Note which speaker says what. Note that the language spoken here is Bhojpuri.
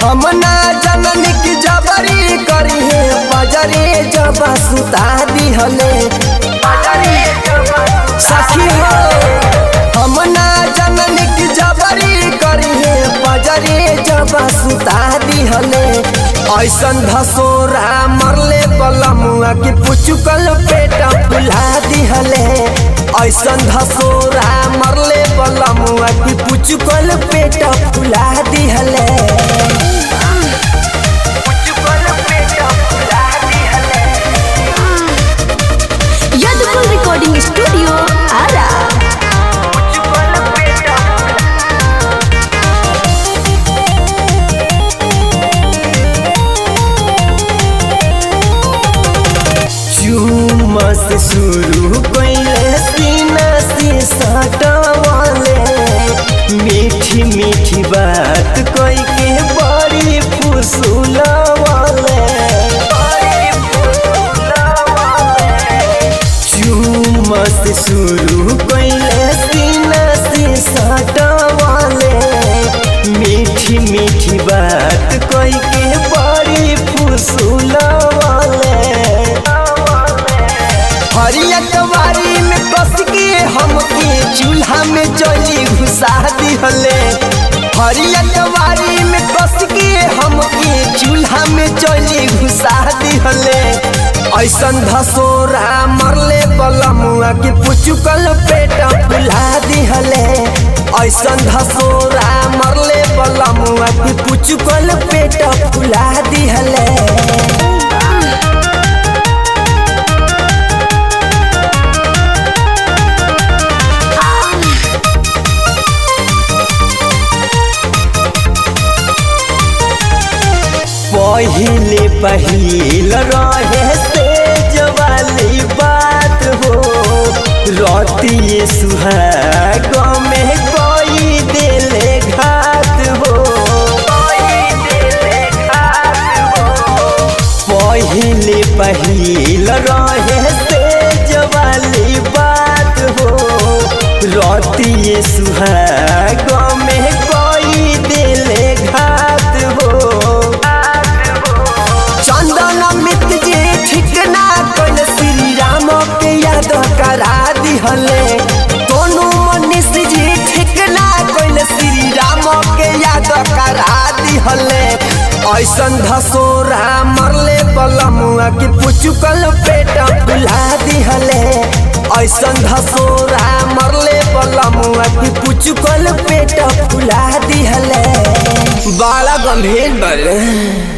Speaker 1: हम ना जनन की जबरी करी है बजरे जब सुता दिहले सखी हो। हम ना जनन की जबरी करी है बजरे जब सुता दिहले ऐसन धसोरा मरले बलमुआ की पुचुकल पेट फुला दिहले ऐसन धसोरा मरले बलमुआ की पुचुकल पेट फुला दिहले।
Speaker 2: Yadavpur recording studio Arrah.
Speaker 1: चुम्मा से शुरू कैले सीना से सटवाले मीठी मीठी बात कोई के बड़ी फुसुलवाले चुम्मा से शुरू कैले सीना से सटवाले मीठी मीठी बात कोई के बड़ी फुसुलवाले हरियतवारी में कस के हमके चूल्हा में चली घुसा दिहले हरियतवारी में कस के हमके चूल्हा में चली घुसा दिहले ऐसन धसोरा मरले बलमुआ की पुचुकल पेट फुला दिहले ऐसन धसोरा मरले बलमुआ की पुचुकल पेट फुला दिहले। पहिल रहे तेज वाली बात हो रतिये सुहाग में कोई दिले घात हो पहिल रहे तेज वाली बात हो रतिये सुहाग में कोई दिले घात हो करा दिहले दोनों मनीष जी ठिकना कोइल श्री राम के याद करा दिहले ऐसन धसोरा मरले बलमुआ की पुचुकल पेट फुला दिहले ऐसन धसोरा मरले बलमुआ की पुचुकल पेट फुला दिहले। बड़ा गंभीर बड़े।